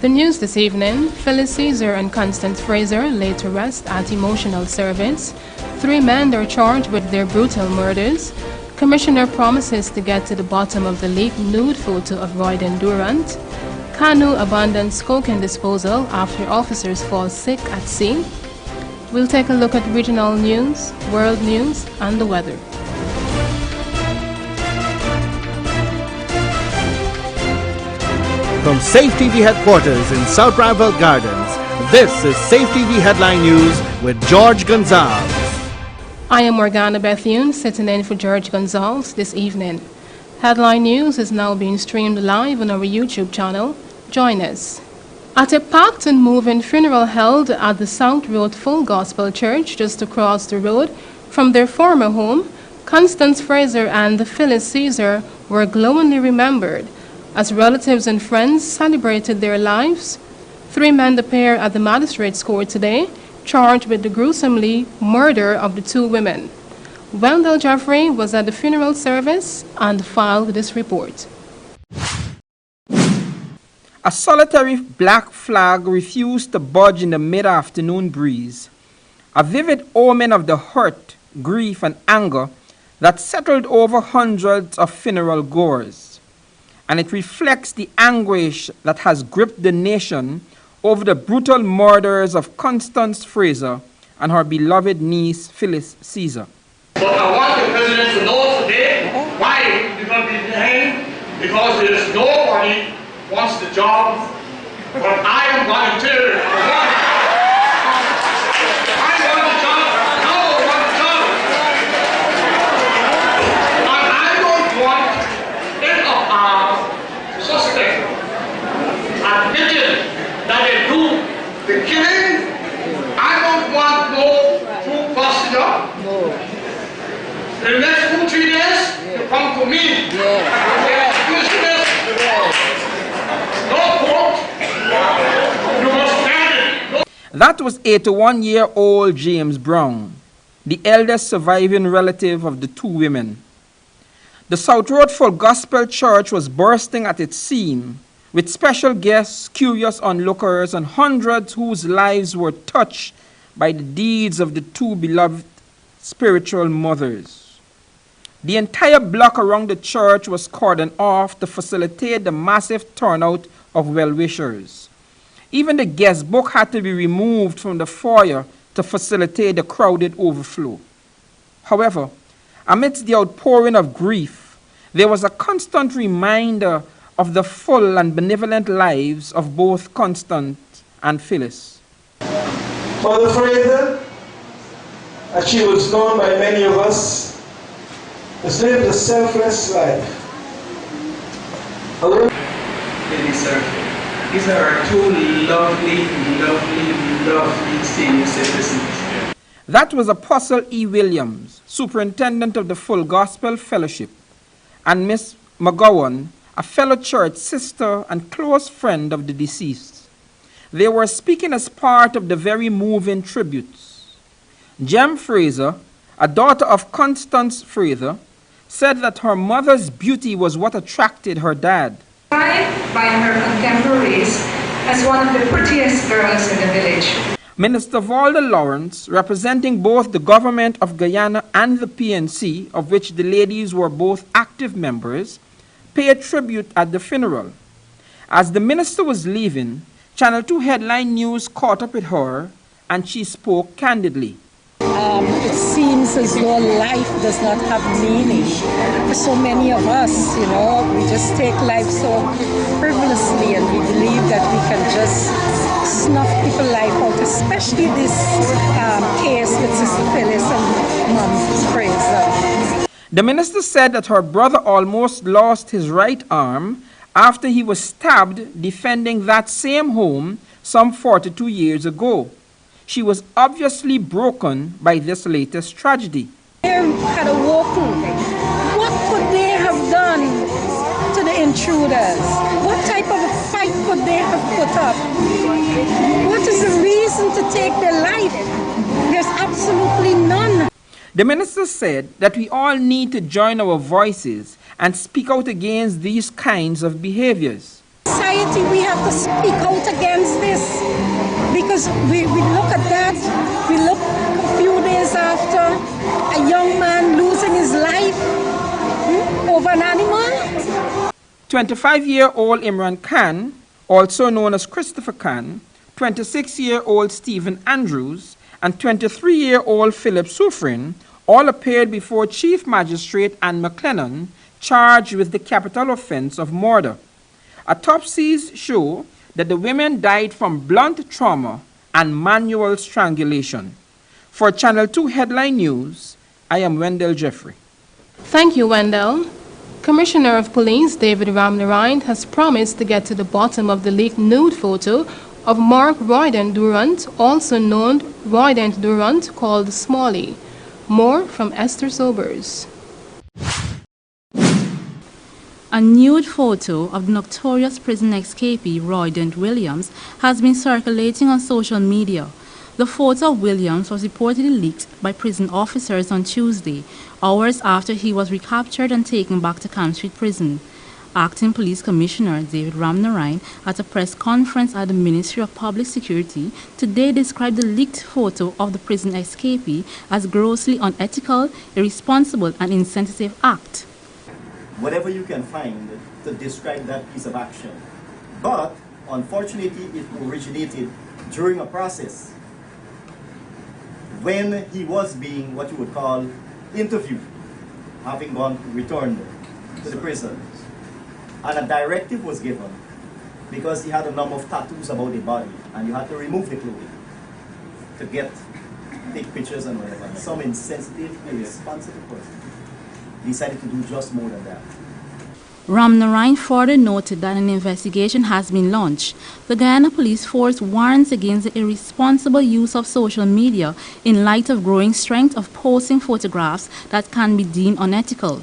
The news this evening: Phyllis Caesar and Constance Fraser laid to rest at emotional service. 3 men are charged with their brutal murders. Commissioner promises to get to the bottom of the leaked nude photo of Roy Durant. Canoe abandons cocaine disposal after officers fall sick at sea. We'll take a look at regional news, world news, and the weather. From Safe TV headquarters in South Rival Gardens, this is Safe TV Headline News with George Gonzalez. I am Morgana Bethune, sitting in for George Gonzalez this evening. Headline News is now being streamed live on our YouTube channel. Join us. At a packed and moving funeral held at the South Road Full Gospel Church just across the road from their former home, Constance Fraser and Phyllis Caesar were glowingly remembered as relatives and friends celebrated their lives. 3 men appear at the magistrate's court today, charged with the gruesomely murder of the 2 women. Wendell Jeffrey was at the funeral service and filed this report. A solitary black flag refused to budge in the mid-afternoon breeze, a vivid omen of the hurt, grief, and anger that settled over hundreds of funeral goers. And it reflects the anguish that has gripped the nation over the brutal murders of Constance Fraser and her beloved niece, Phyllis Caesar. But I want the President to know today why we're going to be behind, because there's nobody wants the job, but I am volunteering. I want the job, no one wants the job. And I don't want any of our suspects admitted that they do the killing. I don't want no true passenger. The next 2-3 days, you come to me. That was 81-year-old James Brown, the eldest surviving relative of the 2 women. The South Road Full Gospel Church was bursting at its seam, with special guests, curious onlookers, and hundreds whose lives were touched by the deeds of the 2 beloved spiritual mothers. The entire block around the church was cordoned off to facilitate the massive turnout of well-wishers. Even the guest book had to be removed from the foyer to facilitate the crowded overflow. However, amidst the outpouring of grief, there was a constant reminder of the full and benevolent lives of both Constance and Phyllis. Mother Fraser, as she was known by many of us, has lived a selfless life. Hello? Ladies, sir. These are our 2 lovely senior citizens. That was Apostle E. Williams, Superintendent of the Full Gospel Fellowship, and Miss McGowan, a fellow church sister and close friend of the deceased. They were speaking as part of the very moving tributes. Jem Fraser, a daughter of Constance Fraser, said that her mother's beauty was what attracted her dad. By her contemporaries as one of the prettiest girls in the village. Minister Valda Lawrence, representing both the government of Guyana and the PNC, of which the ladies were both active members, paid tribute at the funeral. As the minister was leaving, Channel 2 Headline News caught up with her and she spoke candidly. It seems as though life does not have meaning. For so many of us, we just take life so frivolously and we believe that we can just snuff people's life out, especially this case with Sister Phyllis and Mom Fraser. The minister said that her brother almost lost his right arm after he was stabbed defending that same home some 42 years ago. She was obviously broken by this latest tragedy. They had awoken. What could they have done to the intruders? What type of a fight could they have put up? What is the reason to take their life? There's absolutely none. The minister said that we all need to join our voices and speak out against these kinds of behaviors. society, we have to speak out against this, because we look at that, we look a few days after a young man losing his life over an animal. 25-year-old Imran Khan, also known as Christopher Khan, 26-year-old Stephen Andrews, and 23-year-old Philip Soufrin all appeared before Chief Magistrate Anne McLennan, charged with the capital offense of murder. Autopsies show that the women died from blunt trauma and manual strangulation. For Channel 2 Headline News, I am Wendell Jeffrey. Thank you, Wendell. Commissioner of Police David Ramnarine has promised to get to the bottom of the leaked nude photo of Mark Roydent Durant, also known Roydent Durant, called Smalley. More from Esther Sobers. A nude photo of the notorious prison escapee Roydent Williams has been circulating on social media. The photo of Williams was reportedly leaked by prison officers on Tuesday, hours after he was recaptured and taken back to Camp Street Prison. Acting Police Commissioner David Ramnarine, at a press conference at the Ministry of Public Security, today described the leaked photo of the prison escapee as grossly unethical, irresponsible, and insensitive act. Whatever you can find to describe that piece of action. But, unfortunately, it originated during a process when he was being what you would call interviewed, having returned to the prison. And a directive was given because he had a number of tattoos about the body and you had to remove the clothing to take pictures and whatever. And some insensitive, irresponsible person decided to do just more than that. Ramnarine further noted that an investigation has been launched. The Guyana Police Force warns against the irresponsible use of social media in light of growing strength of posting photographs that can be deemed unethical.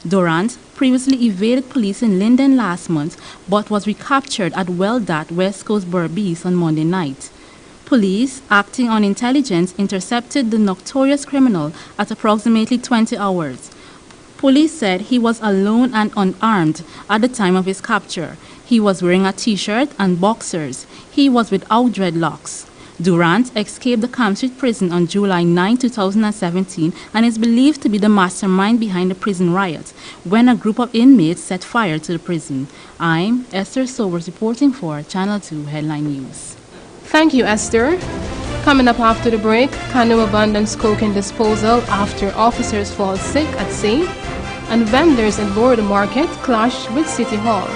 Durant previously evaded police in Linden last month but was recaptured at Weldat, West Coast Berbice on Monday night. Police, acting on intelligence, intercepted the notorious criminal at approximately 20 hours. Police said he was alone and unarmed at the time of his capture. He was wearing a t-shirt and boxers. He was without dreadlocks. Durant escaped the Camp Street prison on July 9, 2017 and is believed to be the mastermind behind the prison riot when a group of inmates set fire to the prison. I'm Esther Sobers reporting for Channel 2 Headline News. Thank you, Esther. Coming up after the break, canoe abandons cocaine disposal after officers fall sick at sea, and vendors at Border Market clash with City Hall.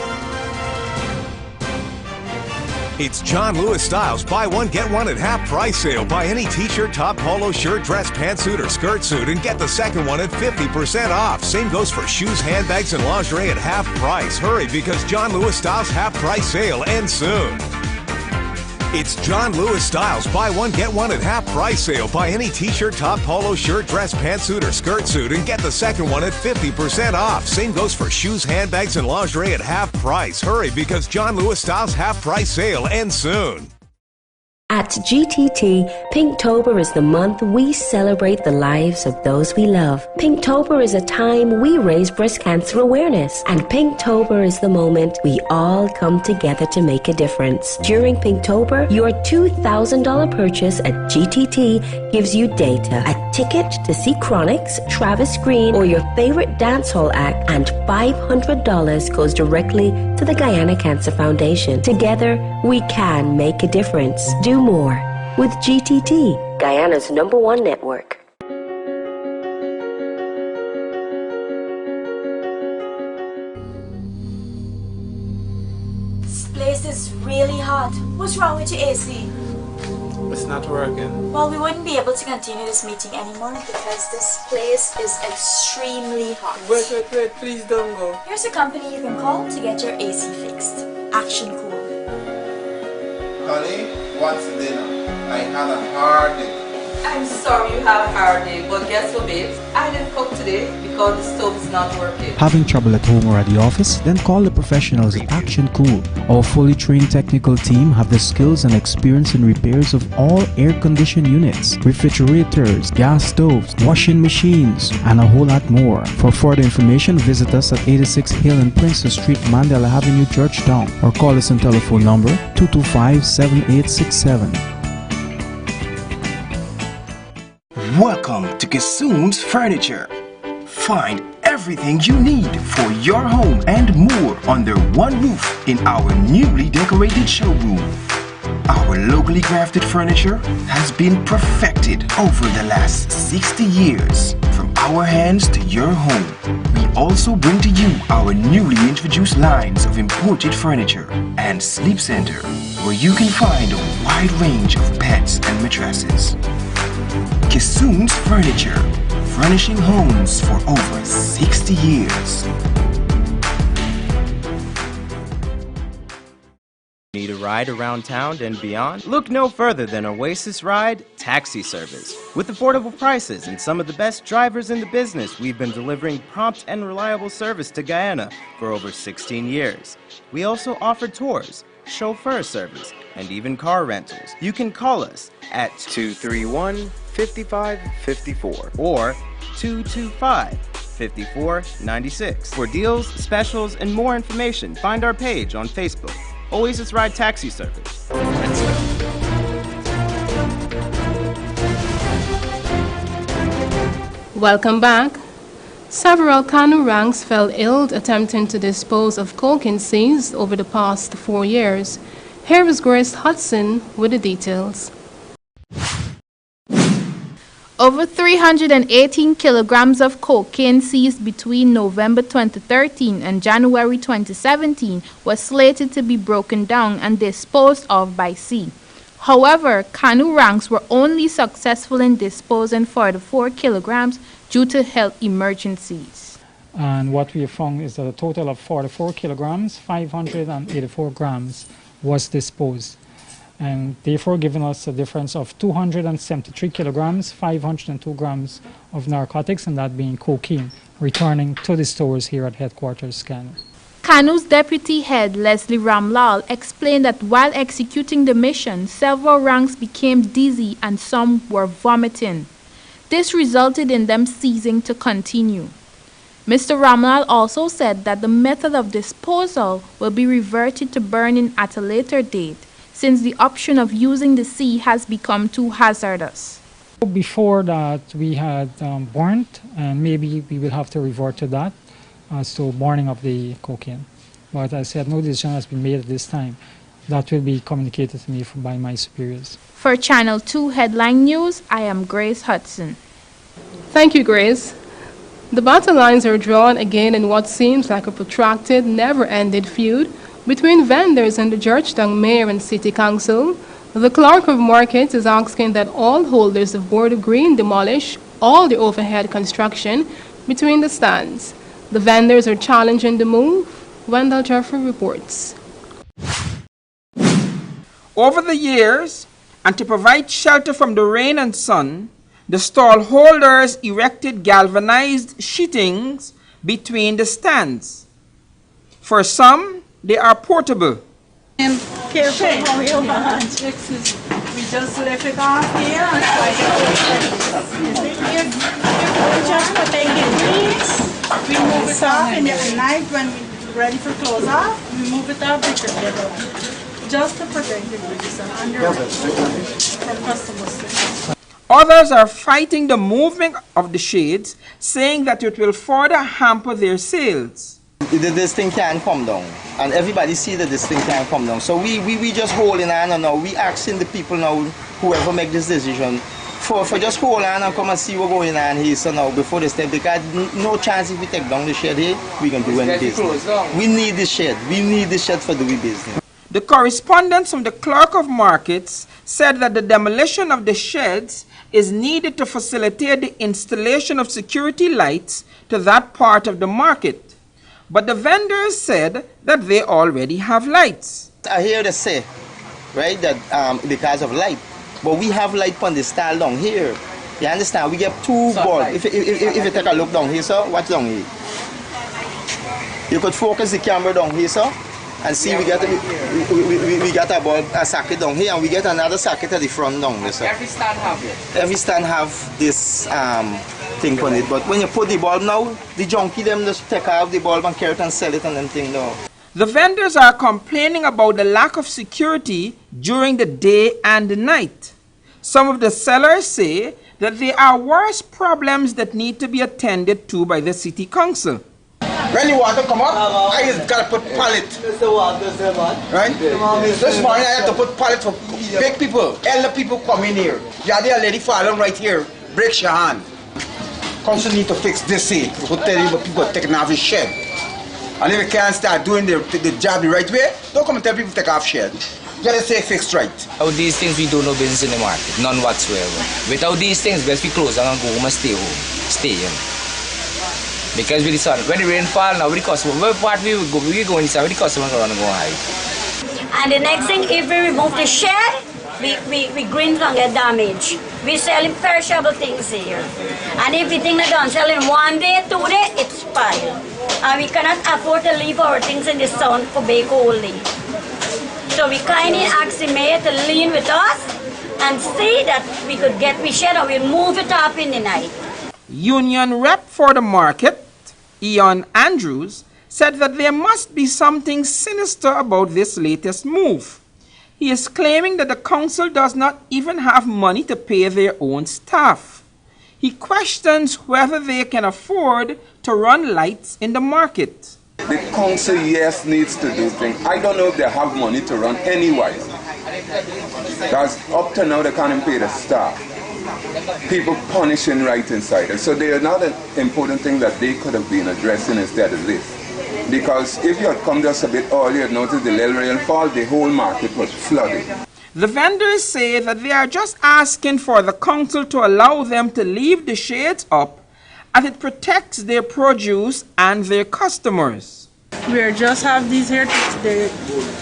It's John Lewis Styles buy one get one at half price sale. Buy any t-shirt, top, polo shirt, dress, pantsuit, or skirt suit and get the second one at 50% off. Same goes for shoes, handbags, and lingerie at half price. Hurry, because John Lewis Styles half price sale ends soon. It's John Lewis Styles buy one get one at half price sale. Buy any t-shirt, top, polo shirt, dress, pantsuit, or skirt suit and get the second one at 50% off. Same goes for shoes, handbags, and lingerie at half price. Hurry, because John Lewis Styles half price sale ends soon. At GTT, Pinktober is the month we celebrate the lives of those we love. Pinktober is a time we raise breast cancer awareness. And Pinktober is the moment we all come together to make a difference. During Pinktober, your $2,000 purchase at GTT gives you data, a ticket to see Chronix, Travis Green, or your favorite dancehall act, and $500 goes directly to the Guyana Cancer Foundation. Together, we can make a difference. Do more with GTT, Guyana's #1 network. This place is really hot. What's wrong with your AC? It's not working. Well, we wouldn't be able to continue this meeting anymore because this place is extremely hot. Wait, please don't go. Here's a company you can call to get your AC fixed. Action Cool. Honey, what's dinner? I had a hard day. I'm sorry you have a hard day, but guess what, babes? I didn't cook today because the stove is not working. Having trouble at home or at the office? Then call the professionals at Action Cool. Our fully trained technical team have the skills and experience in repairs of all air-conditioned units, refrigerators, gas stoves, washing machines, and a whole lot more. For further information, visit us at 86 Hill and Princess Street, Mandela Avenue, Georgetown, or call us on telephone number 225-7867. Welcome to Kissoon's Furniture. Find everything you need for your home and more under one roof in our newly decorated showroom. Our locally crafted furniture has been perfected over the last 60 years. From our hands to your home, we also bring to you our newly introduced lines of imported furniture and sleep center, where you can find a wide range of beds and mattresses. Kissoon's Furniture, furnishing homes for over 60 years. Need a ride around town and beyond? Look no further than Oasis Ride Taxi Service. With affordable prices and some of the best drivers in the business, we've been delivering prompt and reliable service to Guyana for over 16 years. We also offer tours, chauffeur service, and even car rentals. You can call us at 231-5554 or 225-5496. For deals, specials, and more information, find our page on Facebook, Oasis Ride Taxi Service. Let's go. Welcome back. Several canoe ranks fell ill attempting to dispose of cocaine seized over the past 4 years. Here is Grace Hudson with the details. Over 318 kilograms of cocaine seized between November 2013 and January 2017 was slated to be broken down and disposed of by sea. However, canoe ranks were only successful in disposing 44 kilograms due to health emergencies. And what we have found is that a total of 44 kilograms, 584 grams was disposed, and therefore giving us a difference of 273 kilograms, 502 grams of narcotics, and that being cocaine, returning to the stores here at headquarters Ghana. Kanu's deputy head, Leslie Ramlal, explained that while executing the mission, several ranks became dizzy and some were vomiting. This resulted in them ceasing to continue. Mr. Ramlal also said that the method of disposal will be reverted to burning at a later date, since the option of using the sea has become too hazardous. Before that, we had burnt, and maybe we will have to revert to that, so burning of the cocaine. But as I said, no decision has been made at this time. That will be communicated to me by my superiors. For Channel 2 Headline News, I am Grace Hudson. Thank you, Grace. The battle lines are drawn again in what seems like a protracted, never-ended feud between vendors and the Georgetown Mayor and City Council. The clerk of markets is asking that all holders of Board of Green demolish all the overhead construction between the stands. The vendors are challenging the move. Wendell Jeffrey reports. Over the years, and to provide shelter from the rain and sun, the stall holders erected galvanized sheetings between the stands. For some, they are portable. Careful how you want. We just lift it off here and just protect the trees. We move it off in the night when we're ready for close off. We move it off just to protect the trees and under from customers. Others are fighting the movement of the shades, saying that it will further hamper their sales. This thing can't come down, and everybody see that this thing can't come down. So we just holding on, and now we asking the people now, whoever make this decision, for just hold on and come and see what's going on here. So now before this time, because no chance if we take down the shed here, we can do any business. We need the shed. We need the shed for doing business. The correspondence from the clerk of markets said that the demolition of the sheds is needed to facilitate the installation of security lights to that part of the market. But the vendors said that they already have lights. I hear they say, right, that because of light. But we have light on the stall down here. You understand? We get two bulbs. If you take a look down here, sir, what's down here? You could focus the camera down here, sir, and see we got a bulb, a socket down here, and we get another socket at the front down there, sir. Every stand have it. Every stand have this thing on it. But when you put the bulb now, the junkie them just take out the bulb and carry it and sell it and then thing now. The vendors are complaining about the lack of security during the day and the night. Some of the sellers say that there are worse problems that need to be attended to by the city council. When you want to come up, I just gotta put pallet. Right? This morning I had to put pallet for big people, elder people come in here. You had a lady falling right here, breaks your hand. Council need to fix this here. We'll tell you what people taking off his shed. And if you can't start doing the job the right way, don't come and tell people to take off shed. You gotta say fixed right. Without these things, we do no business in the market, none whatsoever. Without these things, best we close and go home and stay home, stay in. Because with the sun, when the rain fall now, with the customer, where part we go inside, with the customer going to go high. And the next thing, if we remove the shed, we green don't get damaged. We selling perishable things here. And if we think they don't sell in 1 day, 2 days, it's spoiled. And we cannot afford to leave our things in the sun for bake only. So we kindly ask the mayor to lean with us and see that we could get we shed and we'll move it up in the night. Union rep for the market, Ian Andrews, said that there must be something sinister about this latest move. He is claiming that the council does not even have money to pay their own staff. He questions whether they can afford to run lights in the market. The council, yes, needs to do things. I don't know if they have money to run anyway. Because up to now they can't even pay the staff. People punishing right inside. And so they are not an important thing that they could have been addressing instead of this. Because if you had come just a bit earlier, notice the little rainfall, the whole market was flooded. The vendors say that they are just asking for the council to allow them to leave the shades up as it protects their produce and their customers. We just have these here to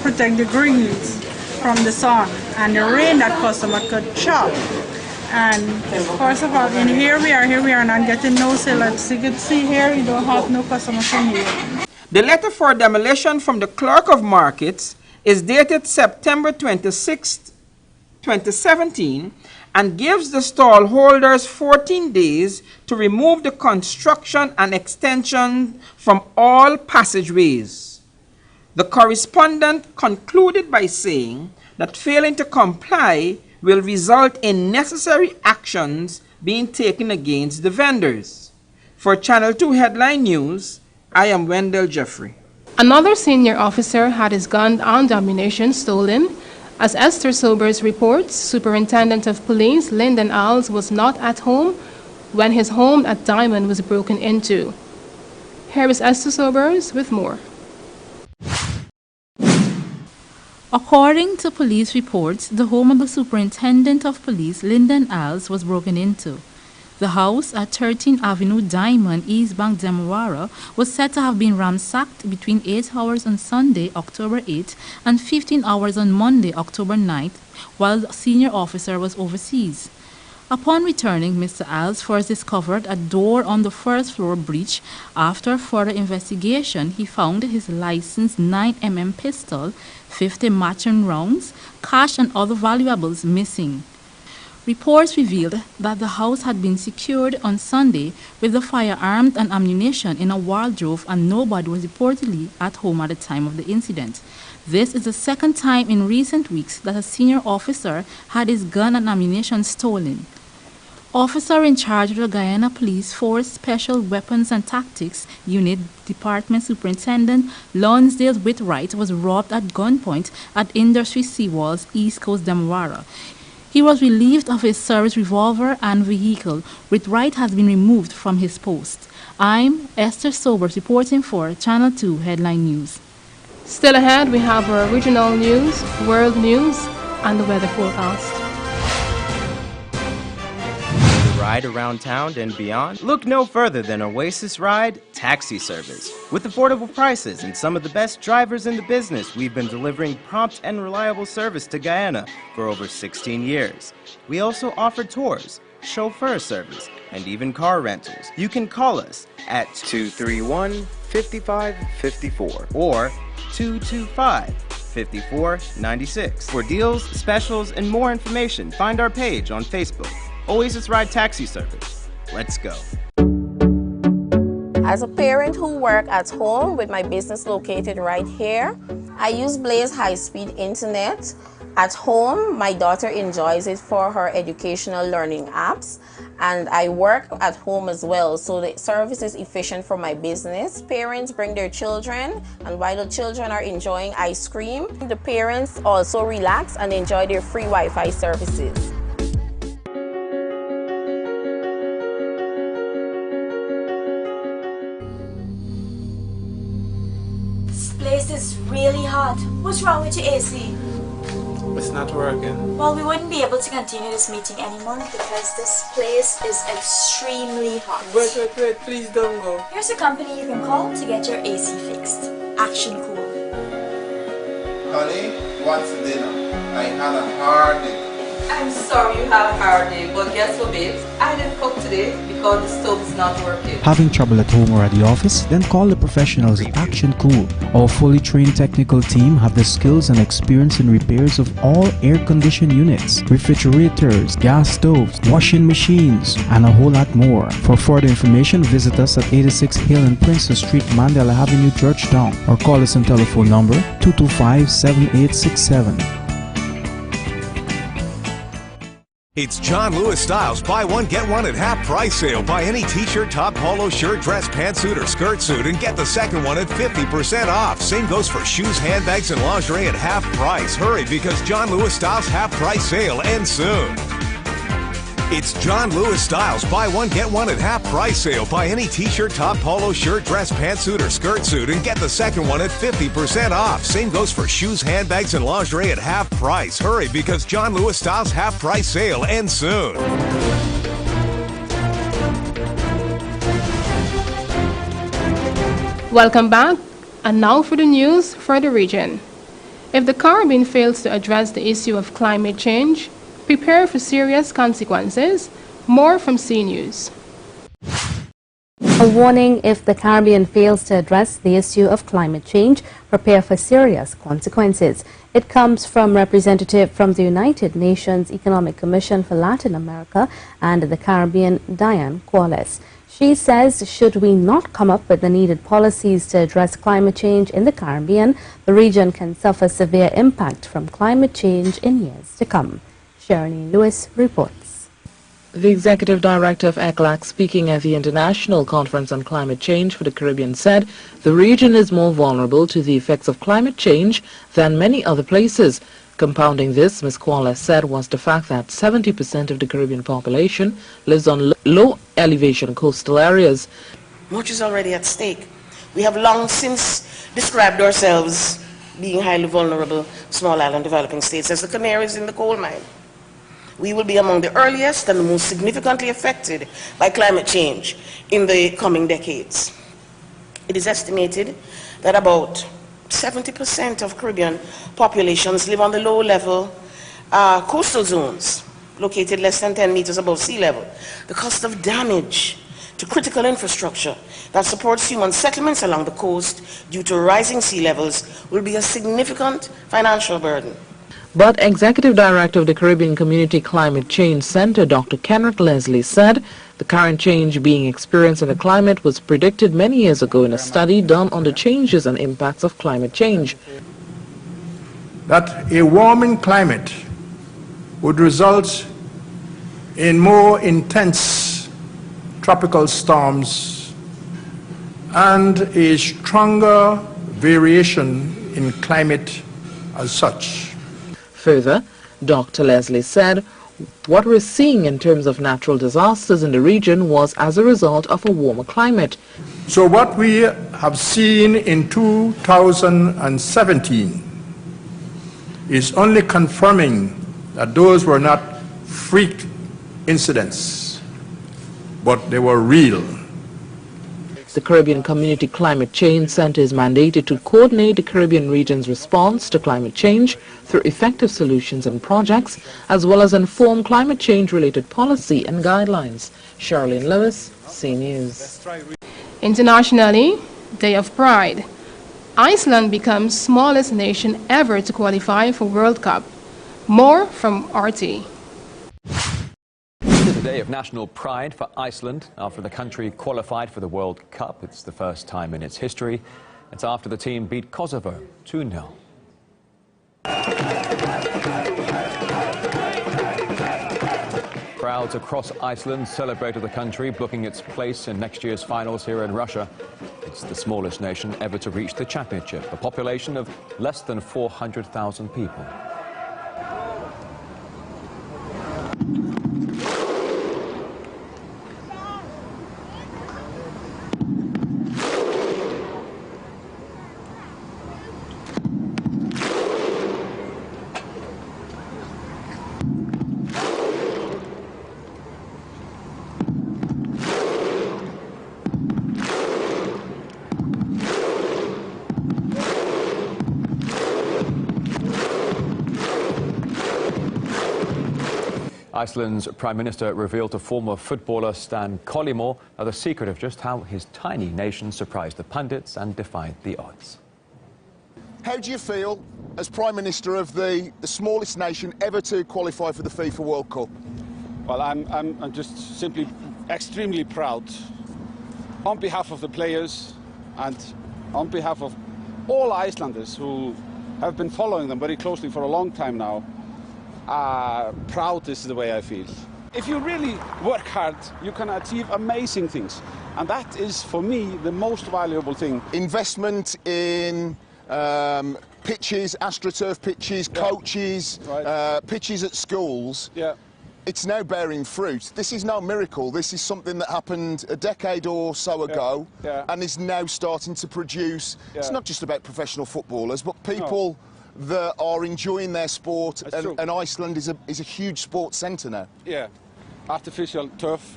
protect the greens from the sun and the rain that customer could chop. And first of all, in here we are not getting no sale. As you can see here, we don't have no customers from here. The letter for demolition from the clerk of markets is dated September 26, 2017, and gives the stall holders 14 days to remove the construction and extension from all passageways. The correspondent concluded by saying that failing to comply will result in necessary actions being taken against the vendors. For Channel 2 Headline News, I am Wendell Jeffrey. Another senior officer had his gun and ammunition stolen. As Esther Sobers reports, Superintendent of Police Lyndon Alls was not at home when his home at Diamond was broken into. Here is Esther Sobers with more. According to police reports, the home of the Superintendent of Police Lyndon Alls was broken into. The house at 13th Avenue Diamond, East Bank, Demerara, was said to have been ransacked between 8 hours on Sunday, October 8, and 15 hours on Monday, October 9, while the senior officer was overseas. Upon returning, Mr. Alls first discovered a door on the first floor breach. After further investigation, he found his licensed 9mm pistol, 50 matching rounds, cash and other valuables missing. Reports revealed that the house had been secured on Sunday with the firearms and ammunition in a wardrobe, and nobody was reportedly at home at the time of the incident. This is the second time in recent weeks that a senior officer had his gun and ammunition stolen. Officer in charge of the Guyana Police Force Special Weapons and Tactics Unit Department Superintendent Lonsdale Whitwright was robbed at gunpoint at Industry Seawalls, East Coast, Demerara. He was relieved of his service revolver and vehicle. Whitwright has been removed from his post. I'm Esther Sobers reporting for Channel 2 Headline News. Still ahead, we have our regional news, world news, and the weather forecast. ride around town and beyond? Look no further than Oasis Ride Taxi Service. With affordable prices and some of the best drivers in the business, we've been delivering prompt and reliable service to Guyana for over 16 years. We also offer tours, chauffeur service, and even car rentals. You can call us at 231-5554 or 225-5496. For deals, specials, and more information, find our page on Facebook, Oasis Ride Taxi Service. Let's go. As a parent who works at home with my business located right here, I use Blaze high-speed internet. At home, my daughter enjoys it for her educational learning apps, and I work at home as well, so the service is efficient for my business. Parents bring their children, and while the children are enjoying ice cream, the parents also relax and enjoy their free Wi-Fi services. This place is really hot. What's wrong with your AC? It's not working. Well, we wouldn't be able to continue this meeting anymore because this place is extremely hot. Wait, please don't go. Here's a company you can call to get your AC fixed. Action Cool. Honey, what's dinner? I had a hard day. I'm sorry you had a hard day, but guess what, babes? I didn't cook today because the stove is not working. Having trouble at home or at the office? Then call the professionals at Action Cool. Our fully trained technical team have the skills and experience in repairs of all air-conditioned units, refrigerators, gas stoves, washing machines, and a whole lot more. For further information, visit us at 86 Hill and Princess Street, Mandela Avenue, Georgetown, or call us on telephone number 225-7867. It's John Lewis Styles buy one get one at half price sale. Buy any t-shirt, top, polo shirt, dress, pantsuit, or skirt suit and get the second one at 50% off. Same goes for shoes, handbags, and lingerie at half price. Hurry, because John Lewis Styles half price sale ends soon. It's John Lewis Styles buy one get one at half price sale. Buy any t-shirt, top, polo shirt, dress, pantsuit, or skirt suit and get the second one at 50% off. Same goes for shoes, handbags, and lingerie at half price. Hurry, because John Lewis Styles half price sale ends soon. Welcome back, and now for the news for the region. If the Caribbean fails to address the issue of climate change, prepare for serious consequences. More from C News. A warning: if the Caribbean fails to address the issue of climate change, prepare for serious consequences. It comes from representative from the United Nations Economic Commission for Latin America and the Caribbean, Diane Quales. She says should we not come up with the needed policies to address climate change in the Caribbean, the region can suffer severe impact from climate change in years to come. Sharani Lewis reports. The Executive Director of ECLAC, speaking at the International Conference on Climate Change for the Caribbean, said the region is more vulnerable to the effects of climate change than many other places. Compounding this, Ms. Quales said, was the fact that 70% of the Caribbean population lives on low elevation coastal areas. Much is already at stake. We have long since described ourselves being highly vulnerable small island developing states as the canaries in the coal mine. We will be among the earliest and the most significantly affected by climate change in the coming decades. It is estimated that about 70% of Caribbean populations live on the low-level coastal zones, located less than 10 meters above sea level. The cost of damage to critical infrastructure that supports human settlements along the coast due to rising sea levels will be a significant financial burden. But Executive Director of the Caribbean Community Climate Change Center, Dr. Kenneth Leslie, said the current change being experienced in the climate was predicted many years ago in a study done on the changes and impacts of climate change. That a warming climate would result in more intense tropical storms and a stronger variation in climate as such. Further, Dr. Leslie said what we're seeing in terms of natural disasters in the region was as a result of a warmer climate. So what we have seen in 2017 is only confirming that those were not freak incidents, but they were real. The Caribbean Community Climate Change Center is mandated to coordinate the Caribbean region's response to climate change through effective solutions and projects, as well as inform climate change-related policy and guidelines. Charlene Lewis, C News. Internationally, Day of Pride. Iceland becomes smallest nation ever to qualify for World Cup. More from RT. It is a day of national pride for Iceland after the country qualified for the World Cup. It's the first time in its history. It's after the team beat Kosovo 2-0. Crowds across Iceland celebrated the country, booking its place in next year's finals here in Russia. It's the smallest nation ever to reach the championship, a population of less than 400,000 people. Iceland's Prime Minister revealed to former footballer Stan Collymore the secret of just how his tiny nation surprised the pundits and defied the odds. How do you feel as Prime Minister of the smallest nation ever to qualify for the FIFA World Cup? Well, I'm just simply extremely proud on behalf of the players and on behalf of all Icelanders who have been following them very closely for a long time now. Proud is the way I feel. If you really work hard, you can achieve amazing things. And that is, for me, the most valuable thing. Investment in pitches, AstroTurf pitches, coaches, pitches at schools. Yeah. It's now bearing fruit. This is no miracle. This is something that happened a decade or so ago and is now starting to produce. It's not just about professional footballers, but people that are enjoying their sport, and Iceland is a huge sports centre now. Yeah, artificial turf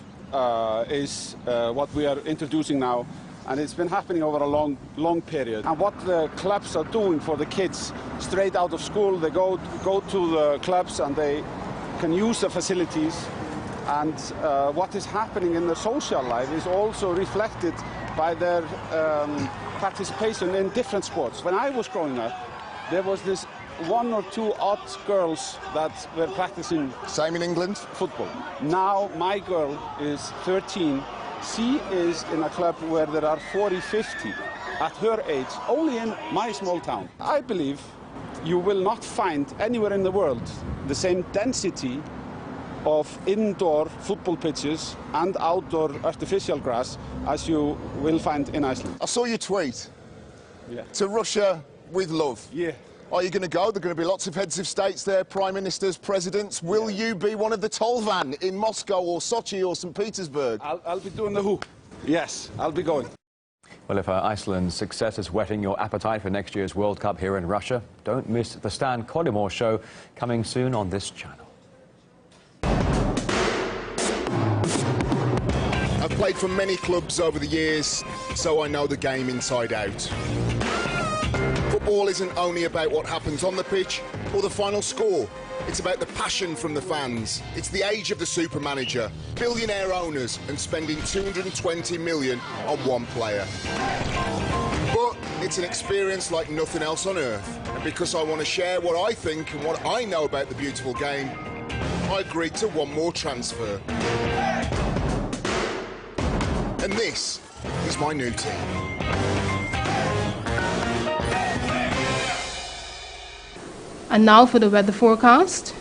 is what we are introducing now, and it's been happening over a long period. And what the clubs are doing for the kids, straight out of school, they go to the clubs and they can use the facilities. And what is happening in their social life is also reflected by their participation in different sports. When I was growing up, there was this 1 or 2 odd girls that were practicing. Same in England? Football. Now my girl is 13. She is in a club where there are 40, 50 at her age, only in my small town. I believe you will not find anywhere in the world the same density of indoor football pitches and outdoor artificial grass as you will find in Iceland. I saw your tweet. To Russia with love. Yeah. Are you going to go? There are going to be lots of heads of states there, prime ministers, presidents. Will you be one of the Tolvan in Moscow or Sochi or St. Petersburg? I'll be doing the who. Yes, I'll be going. Well, if Iceland's success is whetting your appetite for next year's World Cup here in Russia, don't miss the Stan Collymore show coming soon on this channel. I've played for many clubs over the years, so I know the game inside out. Football isn't only about what happens on the pitch or the final score. It's about the passion from the fans. It's the age of the super manager, billionaire owners, and spending 220 million on one player. But it's an experience like nothing else on earth. And because I want to share what I think and what I know about the beautiful game, I agreed to one more transfer. And this is my new team. And now for the weather forecast.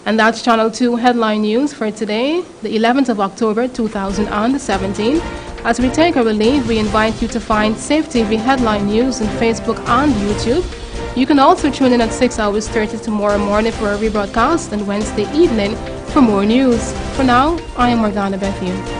And that's Channel 2 headline news for today, the 11th of October 2017. As we take our leave, we invite you to find Safe TV headline news on Facebook and YouTube. You can also tune in at 6:30 tomorrow morning for a rebroadcast and Wednesday evening for more news. For now, I am Morgana Bethune.